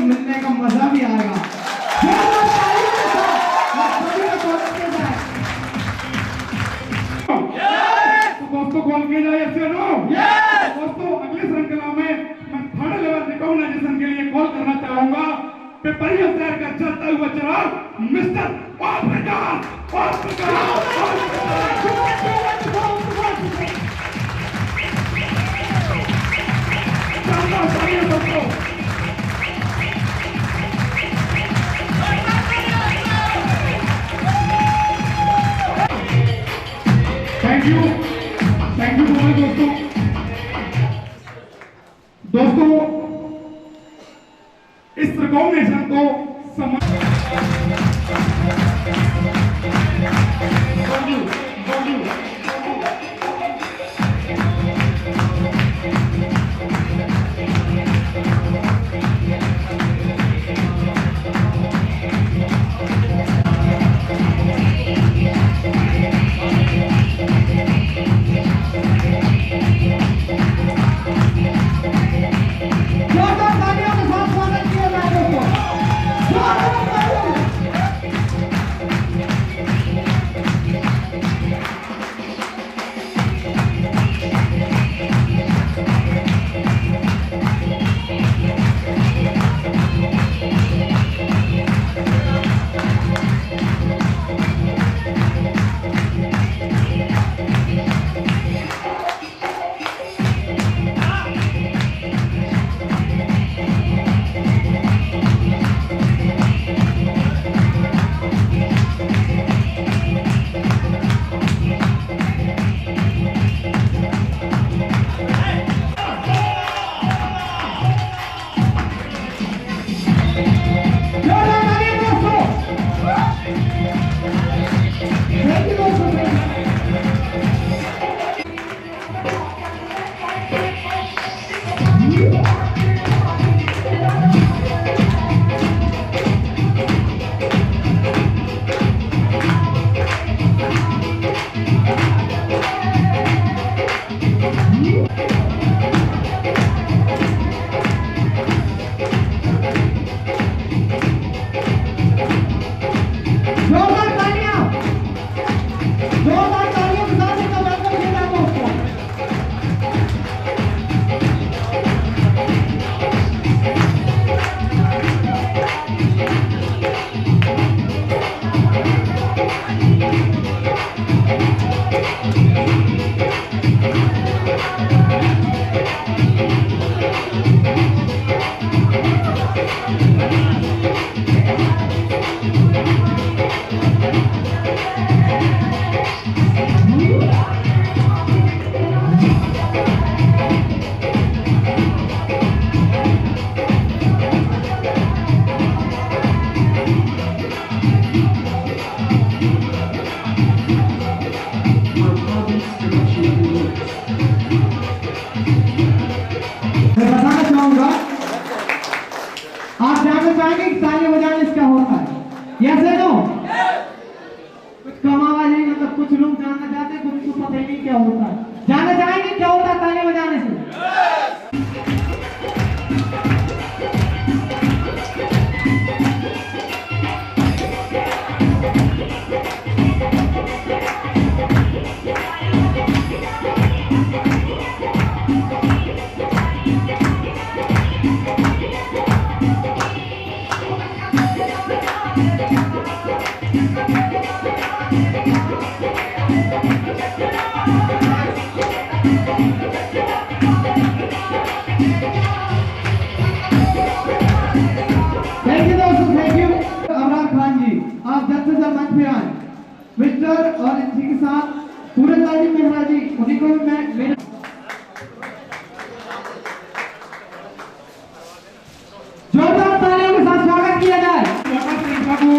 मिलने का मजा भी आएगा। दोस्तों कॉल किया जाए दोस्तों, अगली श्रृंखला में मैं थर्ड लेवल रिकॉग्नाइजेशन के लिए कॉल करना चाहूंगा पेपरिया शहर का चलता हुआ चिराग मिस्टर थैंक यू दोस्तों इस रिकॉग्निशन को आप जानना चाहेंगे कि तालियां बजाने से क्या होता है? यस या नो? कुछ कम आवाज नहीं, मतलब कुछ लोग जानना चाहते हैं, कुछ को पता ही नहीं क्या होता है। जानना चाहेंगे क्या होता है तालियां बजाने से? थैंक यू दोस्तों, थैंक यू। अमरान खान जी, आप जल्द से जल्द मंच पे आए। मिस्टर और इसी के साथ पूरे लाली मेहरा जी, उन्हीं को भी मैं मेरे जोरदार तालियों के साथ स्वागत किया जाए। श्रृंखला को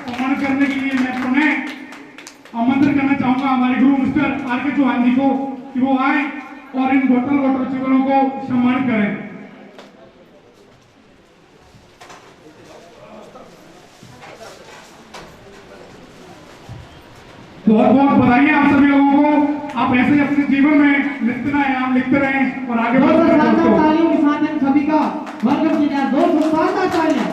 सम्मान करने के लिए मैं पुनः आमंत्रित करना चाहूंगा हमारे गुरु मिस्टर आर के चौहान जी को कि वो आए और इन वाटर चिवलों को सम्मानित करें। बहुत बहुत बधाई आप सभी लोगों को। आप ऐसे ही अपने जीवन में लिखते रहें और आगे बढ़ते रहें। तालियों के साथ हम सभी का वेलकम किया जाए। दोस्तों शानदार तालियां।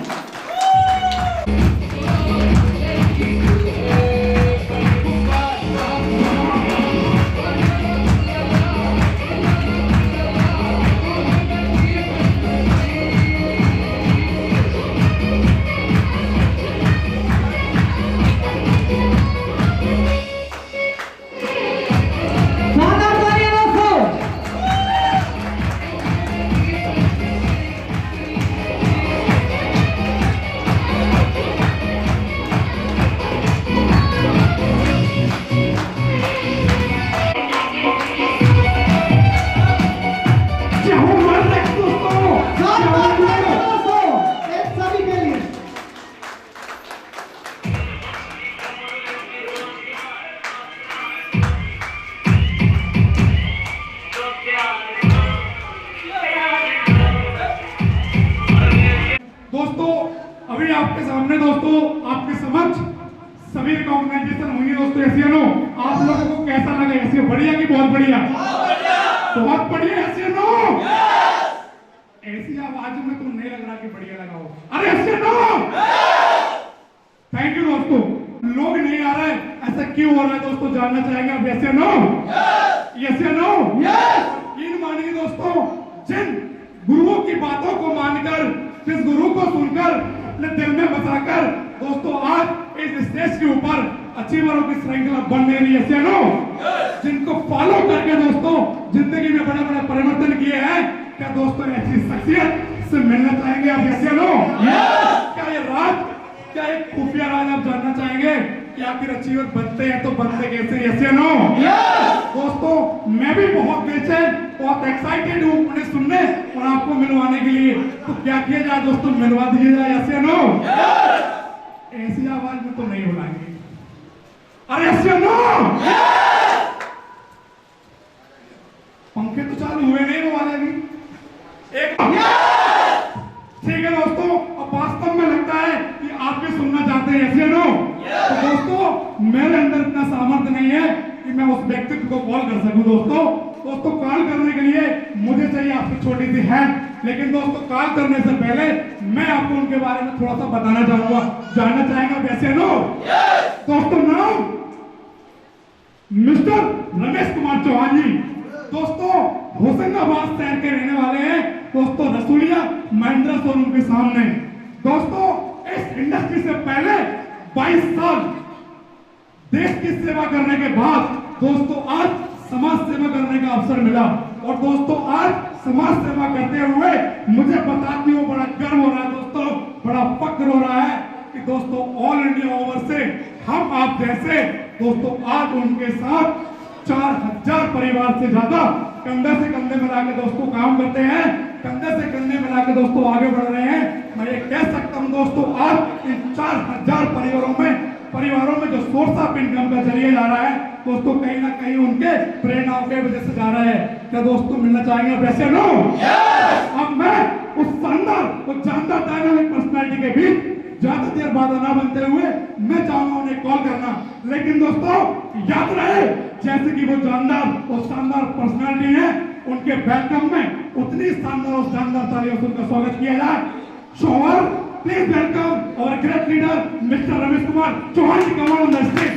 अभी आपके सामने दोस्तों, आपके समक्ष सभी रिकॉग्नाइजेशन हुई है दोस्तों। एशियनो, आप लोगों को कैसा लगा? एशियन बढ़िया कि बहुत बढ़िया? बहुत बढ़िया। एशियनो, ऐसी आवाज में तो नहीं लग रहा कि बढ़िया लगा हो। अरे एशियनो, थैंक यू दोस्तों। लोग नहीं आ रहे, ऐसा क्यों हो रहा है दोस्तों? जानना चाहेंगे आप? एशियनो, एशियनो, यकीन मानिए दोस्तों, जिन गुरुओं की बातों को मानकर, जिस गुरु को सुनकर दिल में बसाकर दोस्तों आज इस स्टेज के ऊपर अचीवरों की श्रृंखला बन रही है। जिनको फॉलो करके दोस्तों जिंदगी में बड़े बड़े परिवर्तन किए हैं, क्या दोस्तों ऐसी शख्सियत से मिलना चाहेंगे आप? क्या ये राज, क्या एक खुफिया राज आप जानना चाहेंगे कि आखिर अचीवर बनते हैं तो बनते कैसे? दोस्तों मैं भी बहुत बेचैन, बहुत एक्साइटेड हूँ उन्हें सुनने और आपको मिलवाने के लिए। तो क्या किया जाए दोस्तों? मिलवा दिया जाए। ऐसी आवाज में तो नहीं बुलाएंगे। अरे पंखे तो चालू हुए नहीं वो वाले भी। एक ठीक है दोस्तों, अब वास्तव में लगता है कि आप भी सुनना चाहते हैं। तो दोस्तों मेरे अंदर इतना सामर्थ्य नहीं है कि मैं उस व्यक्तित्व को कॉल कर सकूं। दोस्तों कॉल करने के लिए मुझे चाहिए आपकी छोटी सी हैंड। लेकिन दोस्तों कॉल करने से पहले मैं आपको उनके बारे में थोड़ा सा बताना चाहूंगा। जानना चाहेंगे? दोस्तों नाम मिस्टर रमेश कुमार चौहान जी। दोस्तों होशंगाबाद शहर के रहने वाले हैं। दोस्तों रसूलिया महिंद्रा शोरूम के सामने। दोस्तों इस इंडस्ट्री से पहले 22 साल देश की सेवा करने के बाद दोस्तों आज समाज सेवा करने का अवसर मिला। और दोस्तों आज समाज सेवा करते हुए मुझे बताते हुए बड़ा गर्व हो रहा है दोस्तों, बड़ा फक्र हो रहा है कि दोस्तों ऑल इंडिया ओवर से हम आप जैसे दोस्तों आज उनके साथ 4000 परिवार से ज्यादा कंधे से कंधे मिला के दोस्तों काम करते हैं, कंधे से कंधे मिला के दोस्तों आगे बढ़ रहे हैं। मैं ये कह सकता हूं दोस्तों आज इन 4000 परिवारों में जो सोर्स ऑफ इनकम का जरिए जा रहा है दोस्तों कहीं ना कहीं उनके प्रेरणाओं के वजह से जा रहा है। क्या दोस्तों मिलना चाहेंगे? वैसे नो। अब मैं उस शानदार और जानदार डायनामिक पर्सनालिटी के बीच ज्यादा देर बाधा ना बनते हुए मैं चाहूंगा उन्हें कॉल करना। लेकिन दोस्तों याद रहे, जैसे कि वो जानदार और शानदार पर्सनालिटी है, उनके वेलकम में उतनी शानदार और शानदार तालियों से उनका स्वागत किया जाए। शोहर please welcome our great leader mister Ramesh Kumar Chauhan ji, come on the stage.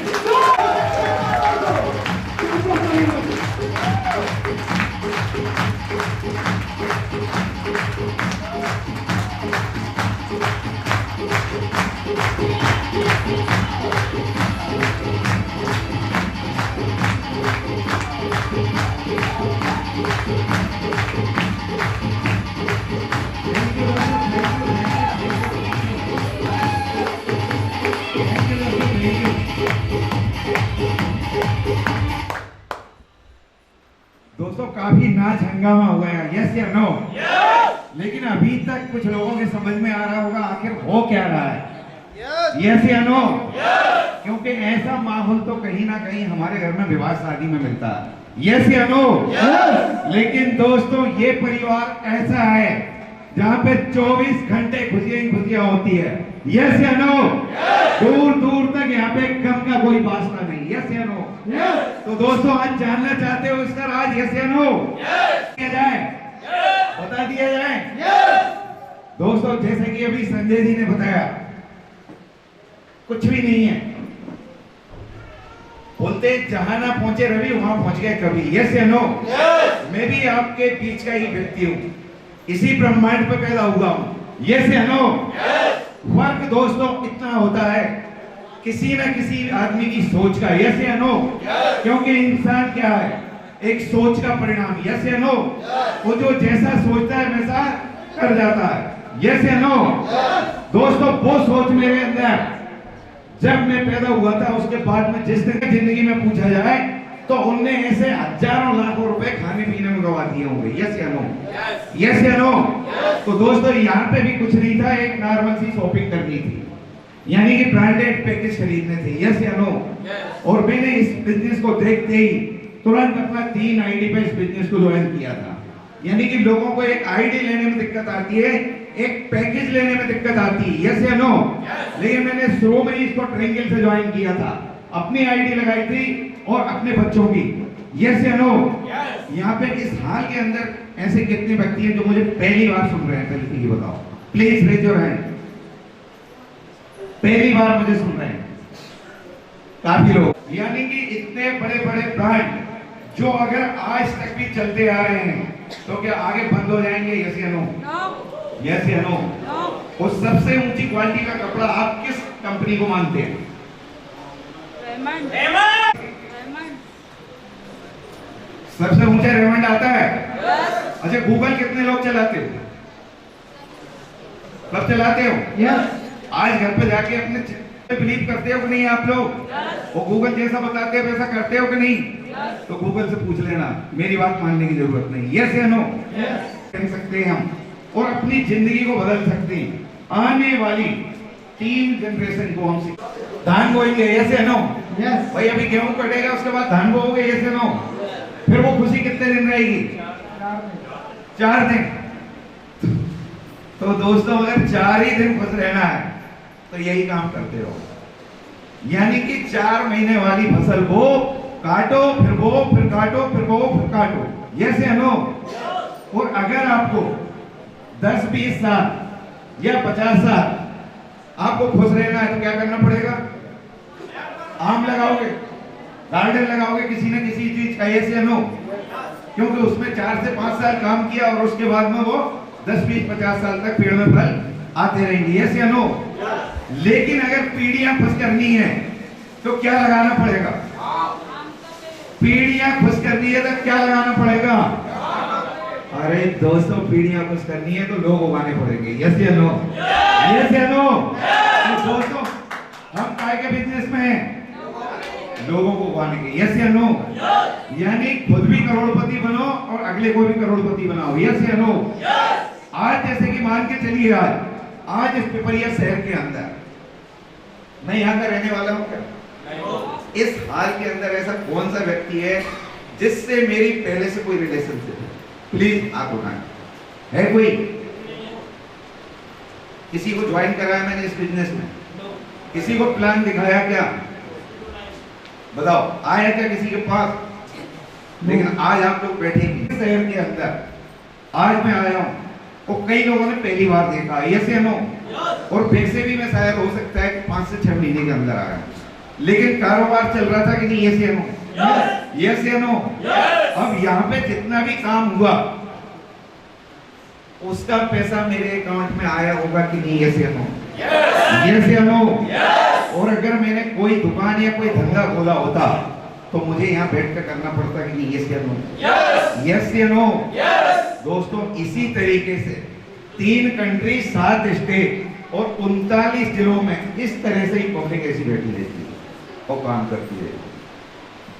दोस्तों काफी नाच हंगामा हुआ है, यस या नो? लेकिन अभी तक कुछ लोगों के समझ में आ रहा होगा आखिर हो क्या रहा है, यस या नो? क्योंकि ऐसा माहौल तो कहीं ना कहीं हमारे घर में विवाह शादी में मिलता है, यस या नो? लेकिन दोस्तों ये परिवार ऐसा है जहाँ पे 24 घंटे खुशियां ही खुशियां होती है, यस या नो? दूर दूर तक यहाँ पे गम का कोई वास्ता नहीं, यस या नो? तो दोस्तों आज जानना चाहते हो इसका राज, यस या नो? दिया जाए, बता दिया जाए। दोस्तों जैसे कि अभी संजय जी ने बताया, कुछ भी नहीं है, बोलते जहां ना पहुंचे रवि वहां पहुंच गए कभी, यस या नो? मैं भी आपके बीच का ही व्यक्ति हूं, इसी ब्रह्मांड पे पैदा हुआ हूं, यस या नो? फर्क दोस्तों इतना होता है किसी न किसी आदमी की सोच का, यस या नो? क्योंकि इंसान क्या है, एक सोच का परिणाम, यस या नो? वो जो जैसा सोचता है वैसा कर जाता है, यस या नो? दोस्तों वो सोच मेरे अंदर जब मैं पैदा हुआ था उसके बाद में जिस दिन जिंदगी में पूछा जाए तो उनने ऐसे हजारों लाखों रुपए खाने पीने में गवा दिए होंगे, यस या नो? यस या नो? तो दोस्तों यहाँ पे भी कुछ नहीं था, एक नॉर्मल सी शॉपिंग करनी थी, यानी कि ब्रांडेड पैकेज खरीदने थे, यस या नो? और मैंने इस बिजनेस को देखते ही तुरंत अपना 3 आईडी पे इस बिजनेस को ज्वाइन किया था। यानी कि लोगों को एक आईडी लेने में दिक्कत आती है, एक पैकेज लेने में दिक्कत आती है, यस या नो? लेकिन मैंने शुरू में ही इसको ट्रेंगल से ज्वाइन किया था, अपनी आईडी लगाई थी और अपने बच्चों की, यस या नो? यहाँ पे इस हाल के अंदर ऐसे कितने व्यक्ति हैं जो मुझे पहली बार सुन रहे हैं, पहले ये बताओ, प्लीज रेज योर हैंड। पहली बार मुझे सुन रहे हैं काफी लोग, यानी कि इतने बड़े बड़े ब्रांड जो अगर आज तक भी चलते आ रहे हैं तो क्या आगे बंद हो जाएंगे, यस या नो? यस या नो? और सबसे ऊंची क्वालिटी का कपड़ा आप किस कंपनी को मानते हैं? सबसे ऊंचा रेमंड आता है। अच्छा गूगल कितने लोग चलाते हो? सब चलाते हो? आज घर पे जाके अपने बिलीव करते हो कि नहीं आप लोग? वो गूगल जैसा बताते हैं वैसा करते हो कि नहीं? तो गूगल से पूछ लेना, मेरी बात मानने की जरूरत नहीं, यस या नो? कर सकते हैं हम और अपनी जिंदगी को बदल सकते हैं। आने वाली 3 जनरेशन को हम धान बोएंगे, यस या नो? भाई अभी गेहूं कटेगा उसके बाद धान बोओगे, यस या नो? फिर वो खुशी कितने दिन रहेगी? 4 दिन। तो दोस्तों अगर 4 ही दिन खुश रहना है तो यही काम करते रहो, यानी कि 4 महीने वाली फसल बो, काटो, फिर बो, फिर काटो, फिर बो, फिर काटो, यस या नो? और अगर आपको 10-20 साल या 50 साल आपको खुश रहना है तो क्या करना पड़ेगा? आम लगाओगे, गार्डन लगाओगे किसी न किसी चीज का, यस या नो? क्योंकि उसमें 4 से 5 साल काम किया और उसके बाद में वो 10-20-50 साल तक पेड़ में फल आते रहेंगे, यस या नो? लेकिन अगर पीढ़ियां खुश करनी है तो क्या लगाना पड़ेगा? पीढ़ियां खुश करनी है तो क्या लगाना पड़ेगा? अरे दोस्तों पीढ़ियां खुश करनी है तो लोग उगाने पड़ेंगे, यस या नो? यस या नो? तो दोस्तों हम काय के बिजनेस में हैं? लोगों को उगाने के, यस या नो? यानी खुद भी करोड़पति बनो और अगले को भी करोड़पति बनाओ, यस या नो? आज जैसे कि मान के चलिए आज इस पिपरिया शहर के अंदर मैं यहाँ का रहने वाला हूँ क्या? इस हाल के अंदर ऐसा कौन सा व्यक्ति है जिससे मेरी पहले से कोई रिलेशनशिप है? प्लीज आप उठाएं, है कोई? किसी को ज्वाइन कराया मैंने इस बिजनेस में? किसी को प्लान दिखाया क्या? बताओ, आया क्या किसी के पास? लेकिन आज आप लोग बैठेंगे शहर के अंदर, आज मैं आया हूँ, वो कई लोगों ने पहली बार देखा, यस या नो? और फिर से भी मैं शायद हो सकता है कि 5 से 6 महीने के अंदर आया हूँ, लेकिन कारोबार चल रहा था कि नहीं? यस या नो? यस या नो? अब यहाँ पे जितना भी काम हुआ उसका पैसा मेरे अकाउंट में आया होगा कि नहीं? यस या नो? यस या नो? और अगर मैंने कोई दुकान या कोई धंधा खोला होता तो मुझे यहाँ बैठ कर करना पड़ता कि नहीं? यस या नो? यस या नो? दोस्तों, इसी तरीके से 3 कंट्री, 7 स्टेट और 39 जिलों में इस तरह से ही पब्लिक ऐसी बैठी रहती है और काम करती है।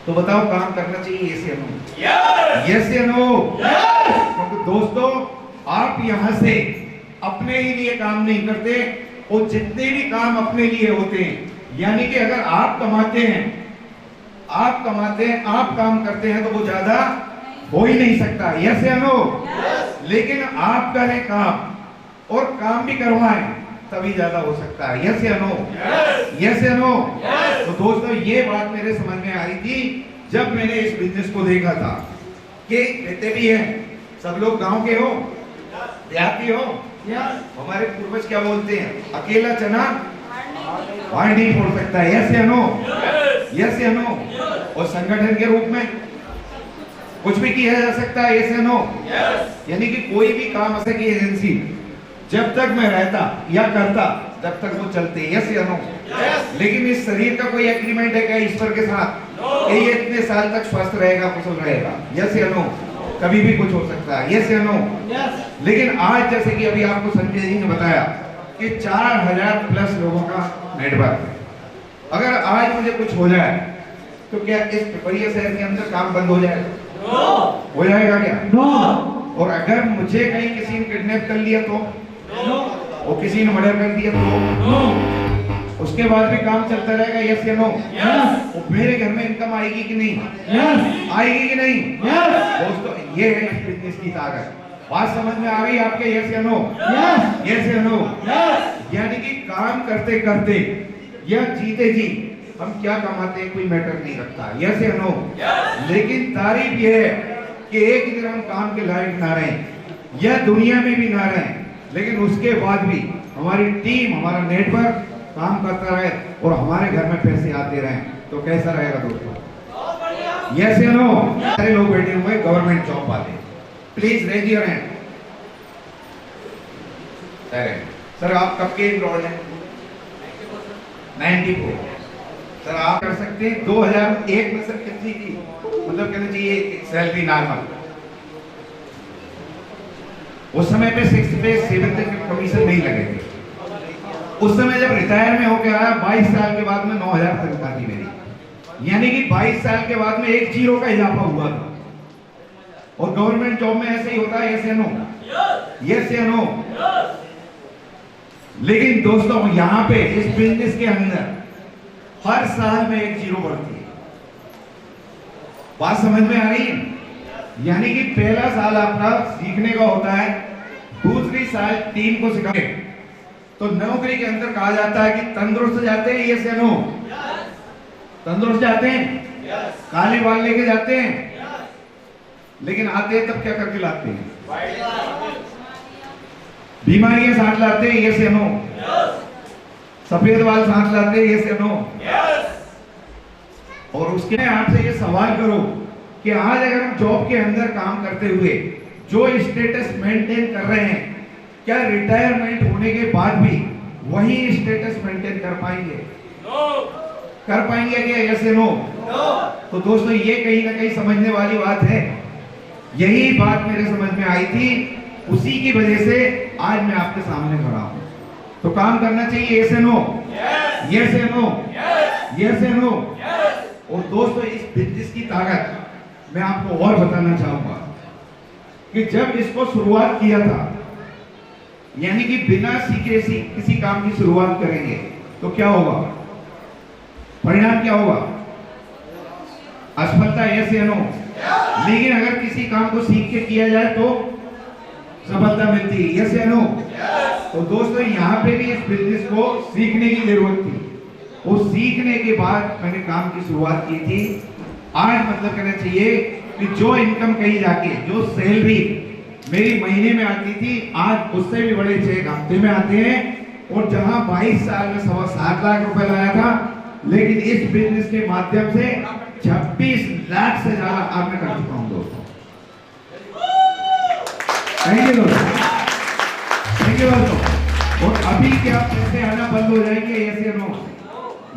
तो बताओ, काम करना चाहिए? यस या नो? यस या नो? क्योंकि दोस्तों, आप यहाँ से अपने ही लिए काम नहीं करते, और जितने भी काम अपने लिए होते हैं, यानी कि अगर आप कमाते हैं, आप काम करते हैं, तो वो ज्यादा हो ही नहीं सकता। यस या नो? लेकिन आप करें काम और काम भी करवाएं, तभी ज्यादा हो सकता है। यस या नो? यस या नो? तो दोस्तों, ये बात मेरे समझ में आई थी जब मैंने इस बिजनेस को देखा था कि कहते भी हैं, सब लोग गांव के हो, देहाती हो, हमारे पूर्वज क्या बोलते हैं, अकेला चना भाड़ नहीं फोड़ सकता है। यस या नो? यस या नो? और संगठन के रूप में कुछ भी किया जा सकता है। यस या नो? यानी कि कोई भी काम ऐसे की एजेंसी, जब तक मैं रहता या करता तब तक वो चलते। यस या नो? लेकिन इस शरीर का कोई एग्रीमेंट है क्या ईश्वर के साथ कि ये इतने साल तक स्वस्थ रहेगा, कुशल रहेगा? यस या नो? कभी भी कुछ हो सकता है। यस या नो? लेकिन आज जैसे कि अभी आपको संजय जी ने बताया कि 4000 प्लस लोगों का नेटवर्क है। अगर आज मुझे कुछ हो जाए तो क्या इस पिपरिया शहर के अंदर काम बंद हो जाएगा? हो जाएगा क्या? और अगर मुझे कहीं किसी ने किडनैप कर लिया तो, और किसी ने मर्डर कर दिया तो, उसके बाद भी काम चलता रहेगा? यस या नो? और मेरे घर में इनकम आएगी कि नहीं? आएगी कि नहीं? दोस्तों, ये है इस बिजनेस की ताकत। बात समझ में आ गई आपके? यस या नो? यस या नो? यानी कि काम करते करते या जीते जी हम क्या कमाते हैं कोई मैटर नहीं रखता। यस या नो? लेकिन तारीफ ये है कि एक दिन हम काम के लायक ना रहें या दुनिया में भी ना रहें, लेकिन उसके बाद भी हमारी टीम, हमारा नेटवर्क काम करता रहे और हमारे घर में पैसे आते रहे, तो कैसा रहेगा दोस्तों? यस या नो? सारे लोग बैठे हुए गवर्नमेंट जॉब वाले, please raise your hand. Sir, आप कब के एनरोल्ड हैं? 94। सर, आप कर सकते हैं 2001 में सर कितनी थी, मतलब कहना चाहिए सैलरी नॉर्मल? उस समय पे 6th पे 7th के कमीशन नहीं लगे थे। उस समय जब रिटायर में होकर आया 22 साल के बाद में 9000 तनख्वाह थी मेरी, यानी कि 22 साल के बाद में 1 जीरो का इजाफा हुआ था। और गवर्नमेंट जॉब में ऐसे ही होता है। यस या नो? यस या नो? लेकिन दोस्तों, यहां पे इस बिजनेस के अंदर हर साल में 1 जीरो बढ़ती है। बात समझ में आ रही है? यानी कि पहला साल आपका सीखने का होता है, दूसरी साल टीम को सिखाते, तो नौकरी के अंदर कहा जाता है कि तंदुरुस्त जाते हैं। यस या नो? तंदुरुस्त जाते हैं, काले बाल लेके जाते हैं, लेकिन आते हैं तब क्या करके लाते हैं? बीमारियां साथ लाते हैं। यस या नो? सफेद बाल साथ लाते हैं। यस या नो? और उसके आपसे ये सवाल करो कि आज अगर हम जॉब के अंदर काम करते हुए जो स्टेटस मेंटेन कर रहे हैं, क्या रिटायरमेंट होने के बाद भी वही स्टेटस मेंटेन कर पाएंगे? कर पाएंगे क्या? यस या नो? तो दोस्तों, ये कहीं ना कहीं समझने वाली बात है। यही बात मेरे समझ में आई थी, उसी की वजह से आज मैं आपके सामने खड़ा हूं। तो काम करना चाहिए। यस या नो? यस या नो? यस या नो? और दोस्तों, इस बिजनेस की ताकत मैं आपको और बताना चाहूंगा कि जब इसको शुरुआत किया था, यानी कि बिना सीखे किसी काम की शुरुआत करेंगे तो क्या होगा? परिणाम क्या होगा? असफलता। यस या नो? लेकिन अगर किसी काम को सीख के किया जाए तो सफलता मिलती है। यस या नो? तो दोस्तों यहाँ पे भी इस बिजनेस को सीखने की जरूरत थी। वो सीखने के बाद मैंने काम की शुरुआत की थी। आज मतलब कहना चाहिए कि जो इनकम कहीं जाके, जो सैलरी मेरी महीने में आती थी, आज उससे भी बड़े चेक हफ्ते में आते हैं। और जहां 22 साल में 7.25 लाख रुपए लाया था, लेकिन इस बिजनेस के माध्यम से 26 लाख से ज्यादा आज मैं कर चुका हूं दोस्तों। थैंक यू दोस्तों, थैंक यू दोस्तों। और अभी क्या पैसे आना बंद हो जाएंगे? यस या नो?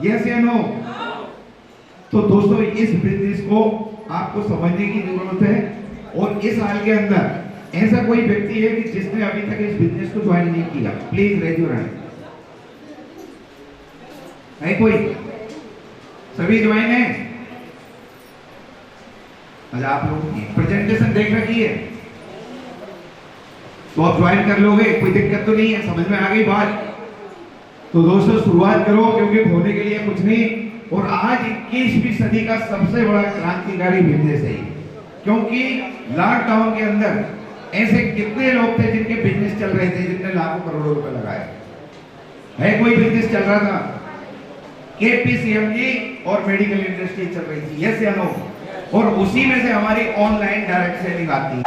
यस या नो? तो दोस्तों इस बिजनेस को आपको समझने की जरूरत है। और इस साल के अंदर ऐसा कोई व्यक्ति है कि जिसने अभी तक इस बिजनेस को ज्वाइन नहीं किया? Please raise your hand. है कोई? सभी ज्वाइन है? अच्छा, आप लोग प्रेजेंटेशन देख रखी है तो आप ज्वाइन कर लोगे, कोई दिक्कत तो नहीं है? समझ में आ गई बात? तो दोस्तों शुरुआत करो, क्योंकि होने के लिए कुछ नहीं। और आज 21वीं सदी का सबसे बड़ा क्रांतिकारी बिजनेस है, क्योंकि लॉकडाउन के अंदर ऐसे कितने लोग थे जिनके बिजनेस चल रहे थे, जिनने लाखों करोड़ों रुपए लगाए? है कोई बिजनेस चल रहा था? केपीसीएमजी और मेडिकल इंडस्ट्री चल रही थी, यस या नो? और उसी में से हमारी ऑनलाइन डायरेक्ट सेलिंग आती है।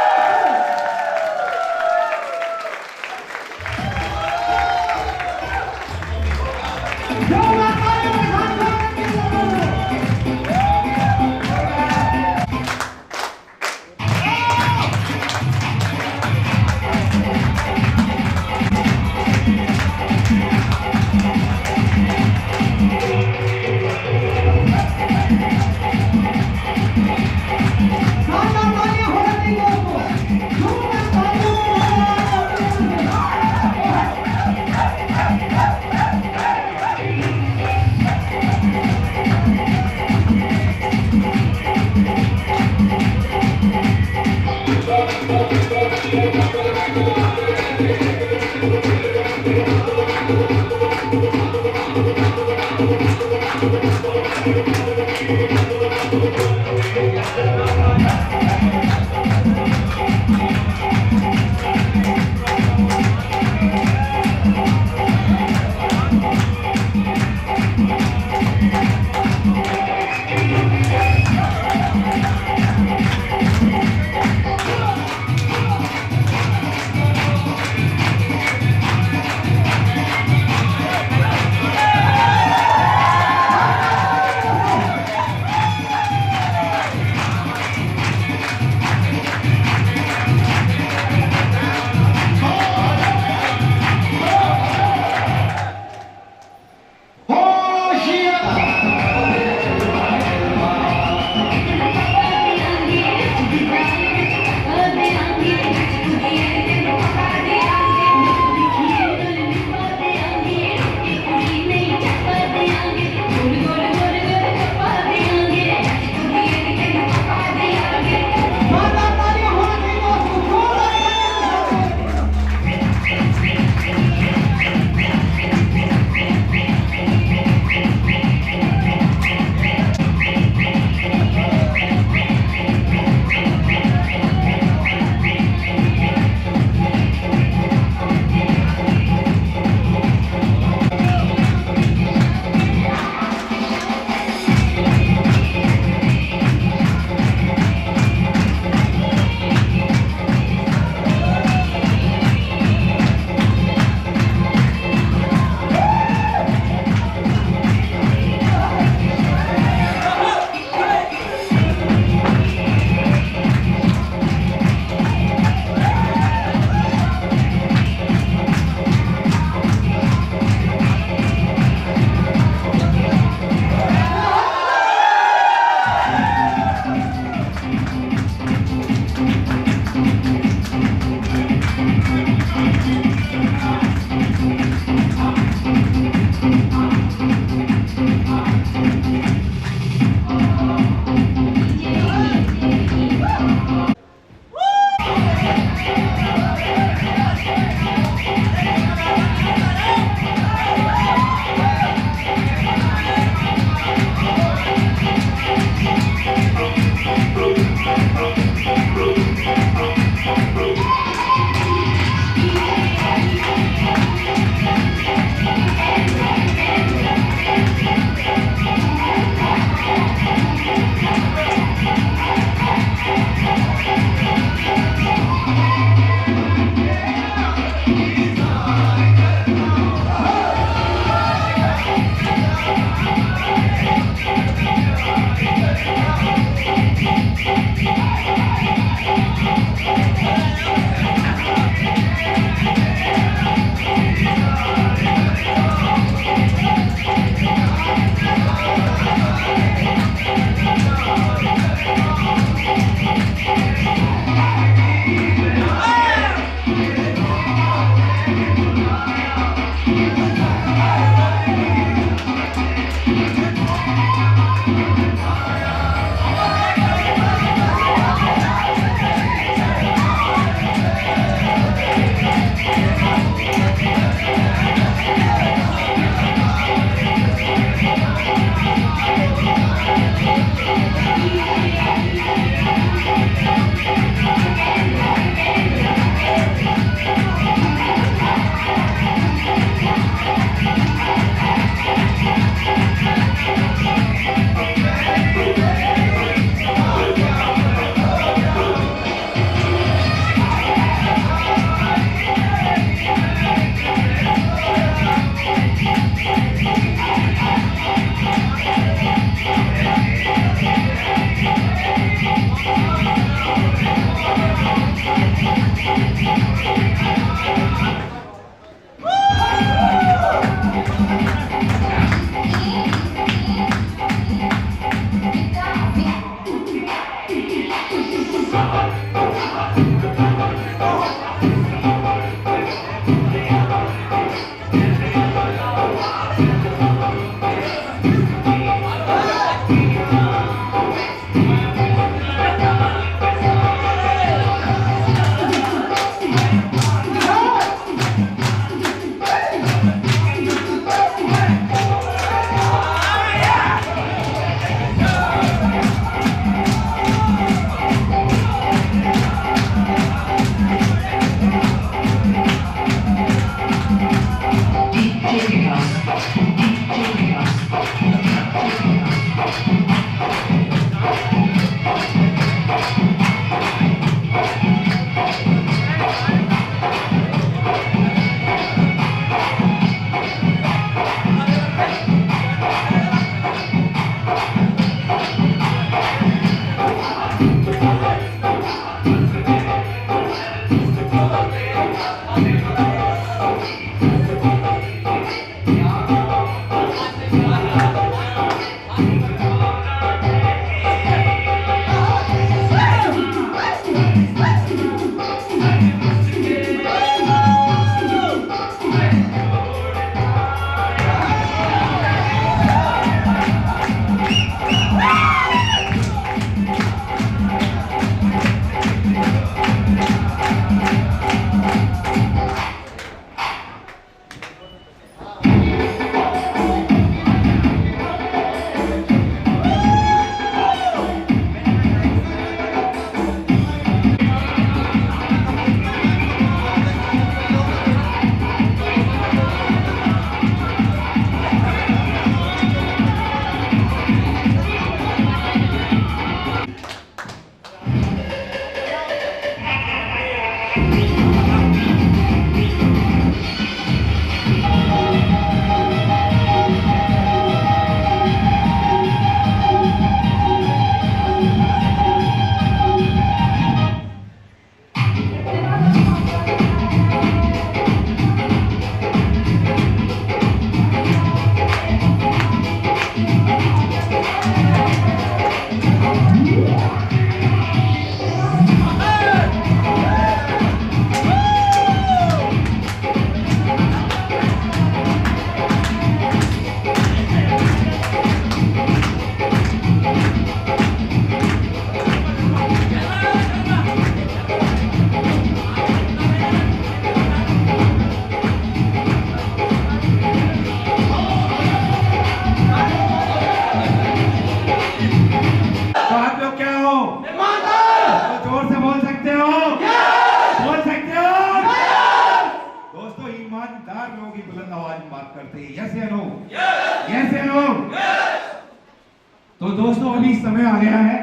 तो दोस्तों अभी समय आ गया है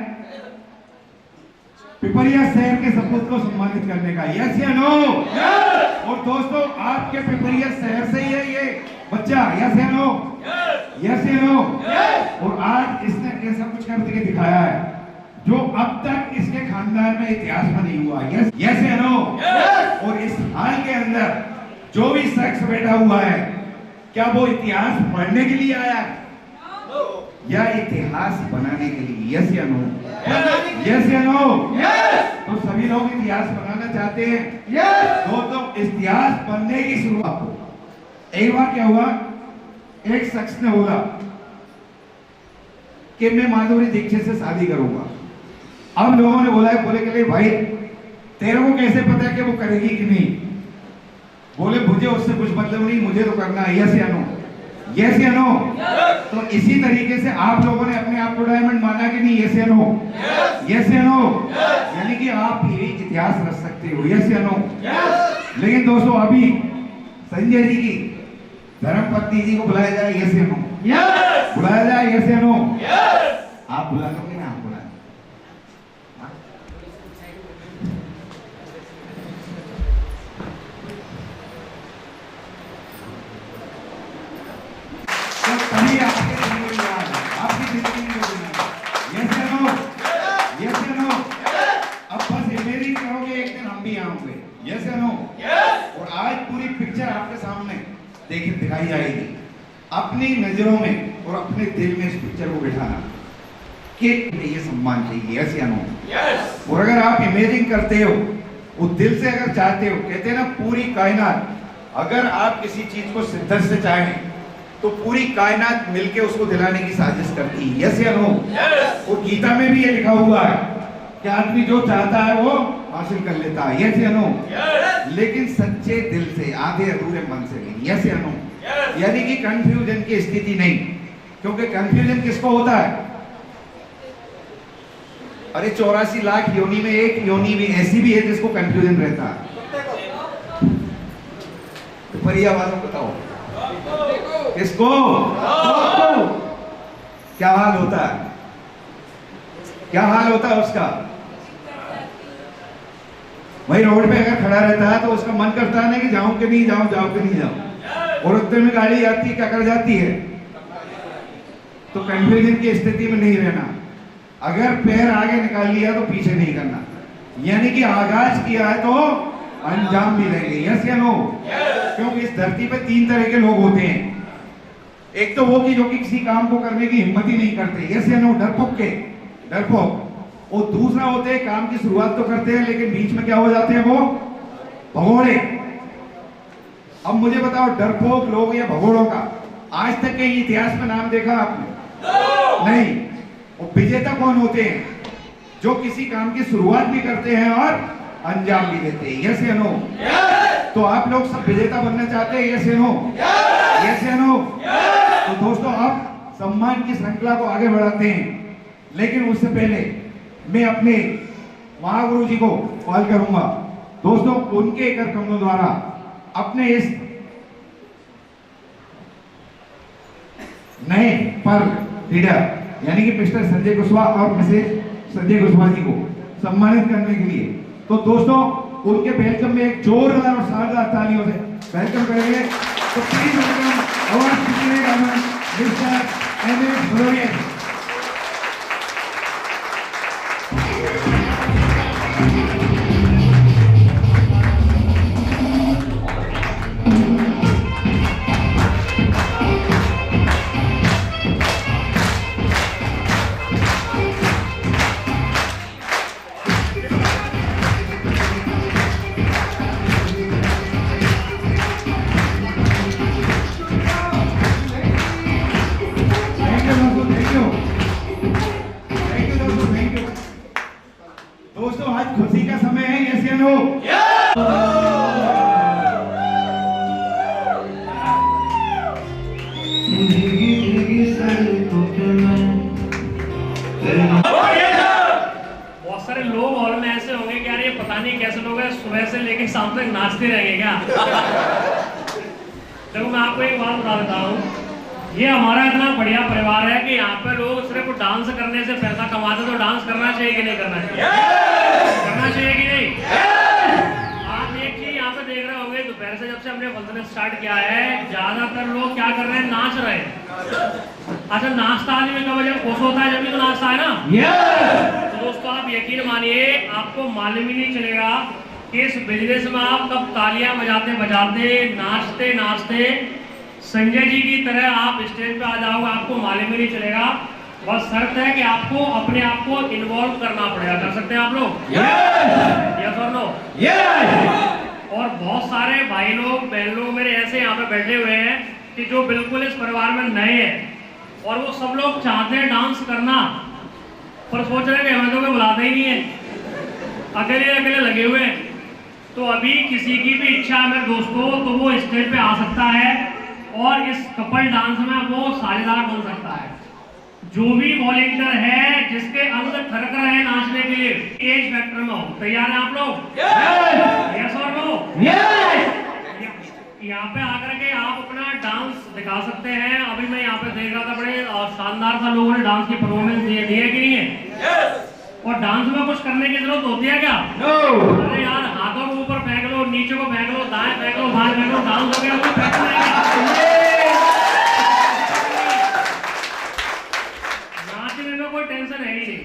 पिपरिया शहर के सपूत को सम्मानित करने का। यस या नो? और दोस्तों आपके पिपरिया शहर से ही है ये बच्चा। यस या नो? यस या नो? और आज इसने ऐसा कुछ करके दिखाया है जो अब तक इसके खानदान में इतिहास में नहीं हुआ। यस यस या नो? और इस हाल के अंदर जो भी शख्स बैठा हुआ है क्या वो इतिहास पढ़ने के लिए आया या इतिहास बनाने के लिए? यस या नो? यस या नो? तो सभी लोग इतिहास बनाना चाहते हैं। तो इतिहास बनने की शुरुआत एक बार क्या हुआ, एक शख्स ने बोला कि मैं माधुरी दीक्षित से शादी करूंगा। अब लोगों ने बोला, बोले के लिए भाई तेरे को कैसे पता है कि वो करेगी कि नहीं? बोले मुझे उससे कुछ मतलब नहीं, मुझे तो करना है। यस या नो? यस या नो? तो इसी तरीके से आप लोगों ने अपने आप को डायमंड माना कि नहीं? यस या नो? यस या नो? यानी कि आप भी इतिहास रच सकते हो। यस या नो? लेकिन दोस्तों अभी संजय जी की धर्मपत्नी जी को बुलाया जाए, यस या नो? बुलाया जाए, यस या नो? आप बुला दोगे ना? आप बुला तभी आपकी जिंदगी में यस या नो? यस या नो? अब बस इमेजिन करोगे एक दिन हम भी आएंगे। यस या नो? और आज पूरी पिक्चर आपके सामने दिखाई जाएगी। अपनी नजरों में और अपने दिल में इस पिक्चर को बिठाना कि ये सम्मान चाहिए। यस या नो? और अगर आप इमेजिन करते हो, वो दिल से अगर चाहते हो, कहते हैं ना पूरी कायनात, अगर आप किसी चीज को शिद्दत से चाहें तो पूरी कायनात मिलके उसको दिलाने की साजिश करती है। यस या नो? और गीता में भी ये लिखा हुआ है कि आदमी जो चाहता है वो हासिल कर लेता है। यस या नो? लेकिन सच्चे दिल से, आधे अधूरे मन से नहीं। यस या नो? यानी कि कंफ्यूजन की स्थिति नहीं, क्योंकि कंफ्यूजन किसको होता है? अरे 84 लाख योनि में एक योनि भी ऐसी भी है जिसको कंफ्यूजन रहता है। तो पर्यावारों बताओ किसको? क्या हाल होता है? क्या हाल होता है उसका? वही रोड पे अगर खड़ा रहता है तो उसका मन करता है ना कि जाऊं कि नहीं जाऊं, जाऊं कि नहीं जाऊं। और उतने में गाड़ी आती है, क्या कर जाती है? तो कंफ्यूजन की स्थिति में नहीं रहना। अगर पैर आगे निकाल लिया तो पीछे नहीं करना, यानी कि आगाज किया है तो अंजाम भी रहेंगे। यस या नो? क्योंकि इस धरती पे 3 तरह के लोग होते हैं। एक तो वो कि जो कि किसी काम को करने की हिम्मत ही नहीं करते। यस या नो? डरपोक। और दूसरा होते हैं काम की शुरुआत तो करते हैं लेकिन बीच में क्या हो जाते हैं, वो भगोड़े। अब मुझे बताओ, डरपोक लोग या भगोड़ों का आज तक के इतिहास में नाम देखा आपने? नहीं। और विजेता कौन होते हैं? जो किसी काम की शुरुआत भी करते हैं और अंजाम भी देते हैं। यस या नो? तो आप लोग सब विजेता बनना चाहते हैं? यस या नो? यस या नो? तो दोस्तों अब सम्मान की श्रृंखला को आगे बढ़ाते हैं, लेकिन उससे पहले मैं अपने महागुरु जी को कॉल करूंगा। दोस्तों उनके कर कमलों द्वारा अपने इस नए पर लीडर यानी कि मिस्टर संजय कुशवाहा और मिसेज संजय कुशवाहा जी को सम्मानित करने के लिए, तो दोस्तों उनके वेलकम में एक जोरदार और शानदार तालियों से वेलकम करेंगे। तो please welcome award mister MS Bhadauria. दोस्तों आज खुशी का समय है। यस या नो? बहुत सारे लोग हॉल में ऐसे होंगे कि यार ये पता नहीं कैसे लोग हैं, सुबह से लेकर शाम तक नाचते रहेंगे क्या? तो मैं आपको एक बात बता देता हूँ, ये हमारा इतना बढ़िया परिवार है कि यहाँ पे लोग सिर्फ डांस करने से पैसा कमाते, तो डांस करना चाहिए कि नहीं करना चाहिए? करना चाहिए कि नहीं? आप एक चीज यहाँ पे देख रहे होंगे, दोपहर से जब से हमने फंक्शन स्टार्ट किया है, ज्यादातर लोग क्या कर रहे हैं? नाच रहे हैं। अच्छा, नाचता आदमी कब जब खुश होता है, जब भी तो नाचता है ना। तो दोस्तों आप यकीन मानिए, आपको मालूम ही नहीं चलेगा कि इस बिजनेस में आप कब तालियां बजाते बजाते, नाचते नाचते संजय जी की तरह आप स्टेज पे आ जाओगे, आपको मालूम ही नहीं चलेगा। बस शर्त है कि आपको अपने आप को इन्वॉल्व करना पड़ेगा। कर सकते हैं आप लोग? यस और नो? और बहुत सारे भाई लोग बहन लोग मेरे ऐसे यहाँ पे बैठे हुए हैं कि जो बिल्कुल इस परिवार में नए हैं और वो सब लोग चाहते हैं डांस करना, पर सोच रहे हैं कि हमें तो कोई बुलाता ही नहीं है, अकेले अकेले लगे हुए हैं। तो अभी किसी की भी इच्छा है मेरे दोस्तों तो वो स्टेज पे आ सकता है और इस कपल डांस में वो साझेदार बन सकता है। जो भी वॉलंटियर है जिसके अंग थरक रहे हैं नाचने के लिए, एज फैक्टर में हो, तैयार हैं आप लोग? यस और नो? यहाँ पे आकर के आप अपना डांस दिखा सकते हैं। अभी मैं यहाँ पे देख रहा था, बड़े शानदार सा लोगों ने डांस की परफॉर्मेंस दी है कि नहीं है? और डांस में कुछ करने की जरूरत होती है क्या? अरे यार, हाथों को ऊपर फेंक लो, नीचे को फेंक लो, दाएं फेंक लो, बाएं फेंक लो, डांस वगैरह को फेंकना है। नाचने में कोई टेंशन है ही नहीं।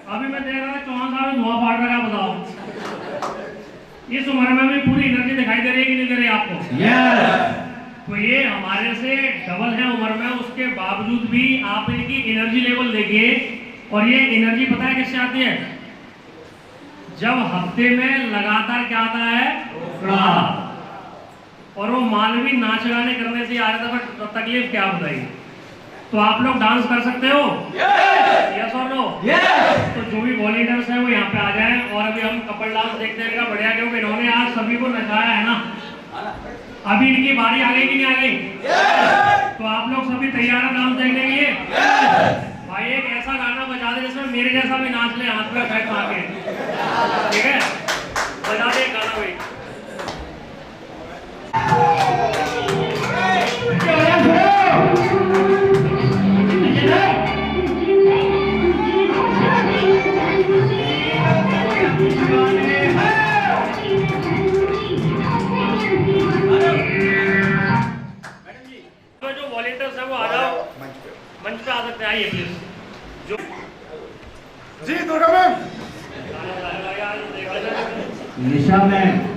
अभी मैं देख रहा था चौहान साहब धुआं फाड़ रहा है, बताओ इस उम्र में भी पूरी एनर्जी दिखाई दे रही है कि नहीं दे रही आपको? तो ये हमारे से डबल है उम्र में, उसके बावजूद भी आप इनकी एनर्जी लेवल देखिए। और ये एनर्जी पता है किससे आती है? जब हफ्ते में लगातार क्या आता है? और वो मालवी नाच गाने करने से आ रहा था, पर तकलीफ क्या बताइए? तो आप लोग डांस कर सकते हो? यस और नो? तो जो भी वॉलंटियर्स हैं वो यहाँ पे आ जाएं। और अभी हम कपल डांस देखते रहेगा, बढ़िया, क्योंकि इन्होंने आज सभी को नचाया है ना। अभी इनकी बारी आ गई कि नहीं आ गई? तो आप लोग सभी तैयार हैं डांस देखने के लिए? भाई एक ऐसा गाना बजा दे जिसमें मेरे जैसा भी नाच ले, हाथ में बैठ मार के, ठीक है? बजा दे गाना भाई। जो वॉलंटियर्स है वो आ जाओ, मंच पे आ सकते हैं, आइए प्लीज। जो जी Durga ma'am, Nisha ma'am,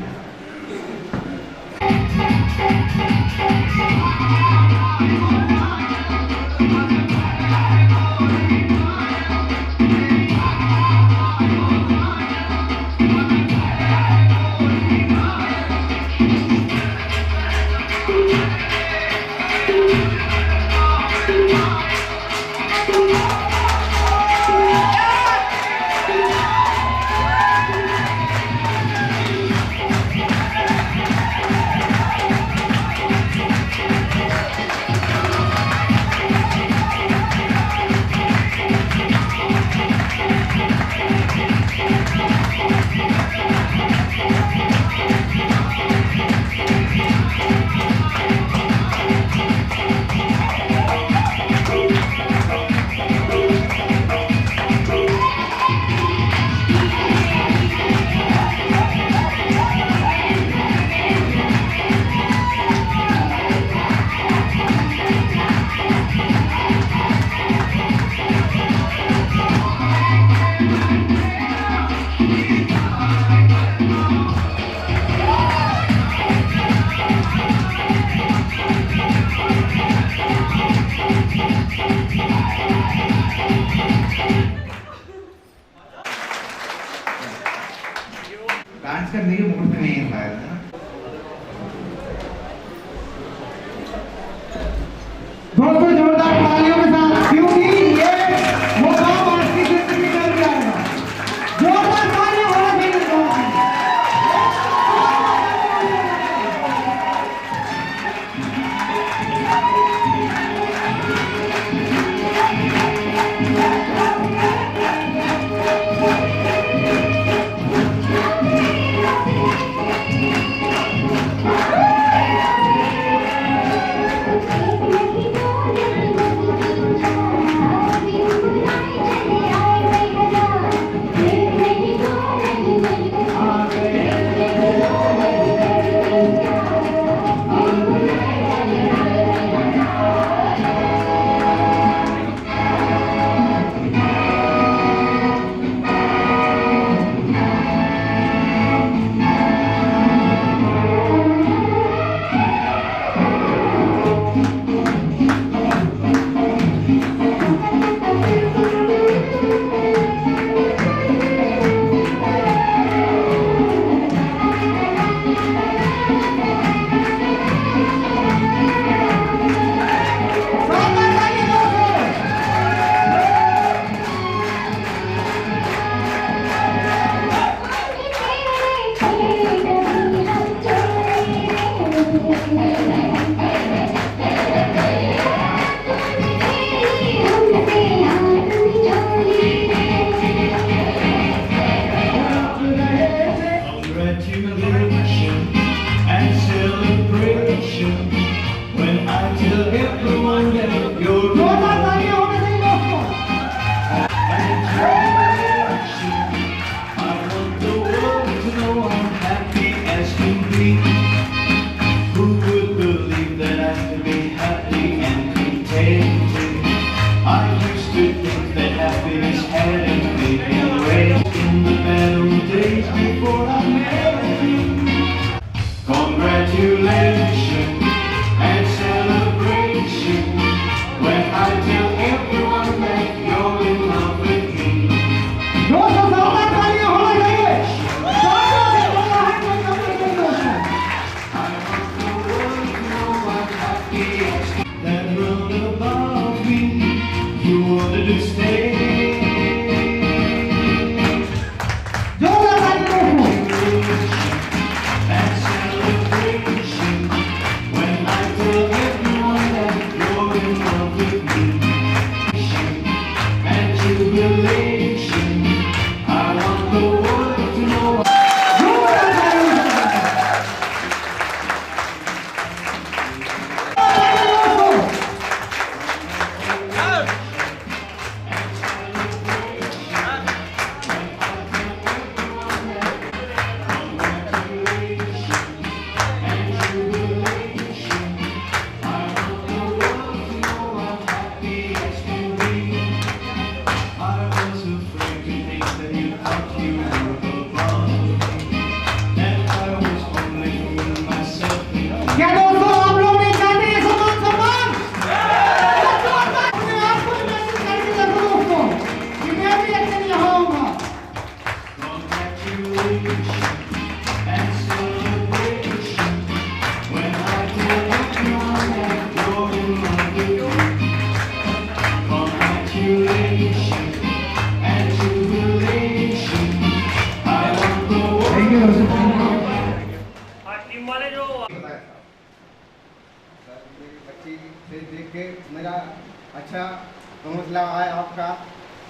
that world above me. You wanted to stay. That celebration when I tell everyone that you're in love with me. And jubilation, I want the world to know. क्या दोस्तों आप लोग नहीं चाहते ये सम्मान सम्मान अपने आप को इमेजिन करके देखो दोस्तों कि मैं भी एक दिन यहाँ आऊंगा हाँ, टीम वाले जो मेरी बच्ची से देख के मेरा अच्छा हौसला आया आपका,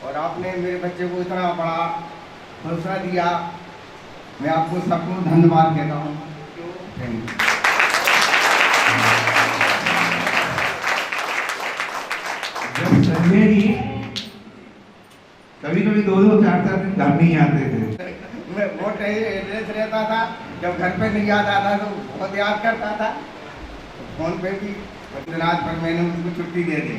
और आपने मेरे बच्चे को इतना बड़ा हौसला दिया। मैं आपको सबको धन्यवाद देता हूँ। Thank you. जब संजय जी कभी कभी 2-2 4-4 दिन घर नहीं आते थे। मैं बहुत एड्रेस रहता था, जब घर पे नहीं याद आता तो बहुत याद करता था। फोन पे भी रात भर मैंने उनको छुट्टी दे दी।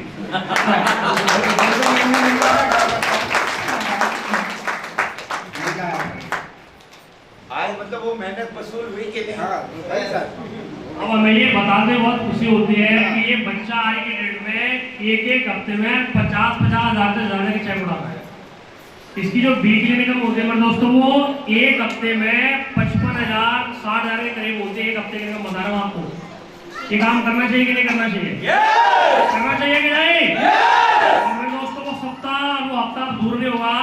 आज मतलब वो मेहनत वसूल हुई कि नहीं? हाँ, ऐसा। अब हमें ये बताते बहुत खुशी होती है कि ये बच्चा आज की डेट में एक हफ्ते में 50,000 से ज्यादा की चेक उड़ाता है। इसकी जो वीकली इनकम होती है दोस्तों, वो एक हफ्ते में 55,000 60,000 के करीब होती है। एक हफ्ते की इनकम बता रहा हूँ आपको। ये काम करना चाहिए कि नहीं करना चाहिए? करना चाहिए कि नहीं? हमारे दोस्तों को सप्ताह वो हफ्ता दूर नहीं होगा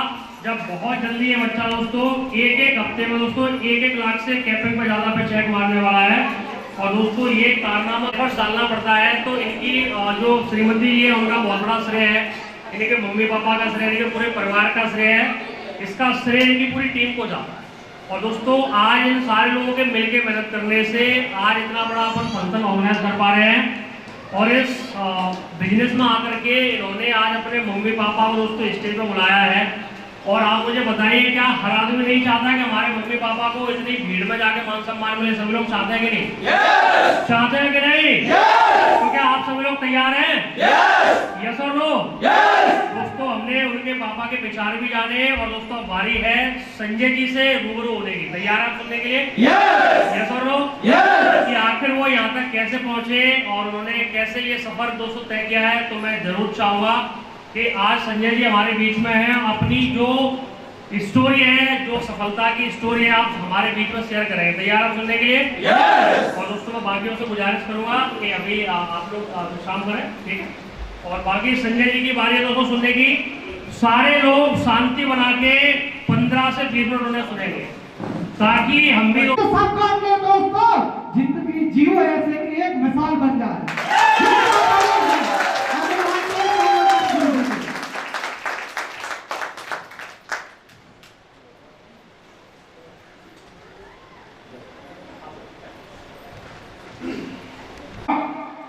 जब बहुत जल्दी ये बच्चा दोस्तों एक हफ्ते में दोस्तों 1 लाख से कैपिंग पर ज्यादा पे चेक मारने वाला है। और दोस्तों ये कारनामा एफर्ट्स डालना पड़ता है। तो इनकी जो श्रीमती ये उनका बहुत बड़ा श्रेय है, इनके मम्मी पापा का श्रेय, इनके पूरे परिवार का श्रेय है। इसका श्रेय इनकी पूरी टीम को जाता है। और दोस्तों आज इन सारे लोगों के मिलकर मेहनत करने से आज इतना बड़ा अपन फंक्शन ऑर्गेनाइज कर पा रहे हैं। और इस बिजनेस में आकर के इन्होंने आज अपने मम्मी पापा को दोस्तों स्टेज पर बुलाया है। और आप मुझे बताइए, क्या हर आदमी नहीं चाहता कि हमारे मम्मी पापा को इतनी भीड़ में जाके मान सम्मान मिले? सभी लोग चाहते हैं कि नहीं? चाहते हैं कि नहीं? तो क्या आप सभी लोग तैयार हैं? यस और नो? दोस्तों हमने उनके पापा के विचार भी जाने, और दोस्तों बारी है संजय जी से रूबरू होने की। तैयार हैं आप सुनने के लिए? यस और नो? कि आखिर वो यहाँ तक कैसे पहुंचे और उन्होंने कैसे ये सफर दोस्तों तय किया है। तो मैं जरूर चाहूंगा कि आज संजय जी हमारे बीच में हैं। अपनी जो स्टोरी है, जो सफलता की स्टोरी है, आप हमारे बीच में शेयर करेंगे। तैयार आप सुनने के लिए? और दोस्तों मैं बाकियों से गुजारिश करूंगा कि अभी आप लोग शाम करें, ठीक है? और बाकी संजय जी की बारी है दोस्तों सुनने की। सारे लोग शांति बना के 15 से 20 मिनट उन्हें सुनेंगे, ताकि हम भी तो सबका अपने दोस्तों जिंदगी जियो ऐसे कि एक मिसाल बन जाए।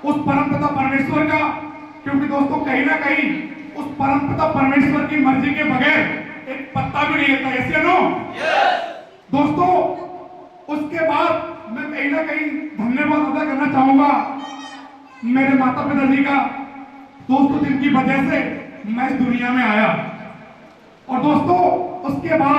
उस परमपिता परमेश्वर का, क्योंकि दोस्तों कहीं ना कहीं उस परमपिता परमेश्वर की मर्जी के बगैर एक पत्ता भी नहीं हिलता। ऐसे नो दोस्तों, उसके बाद मैं कहीं ना कहीं धन्यवाद अदा करना चाहूंगा मेरे माता पिता जी का, दोस्तों जिनकी वजह से मैं इस दुनिया में आया। और दोस्तों उसके बाद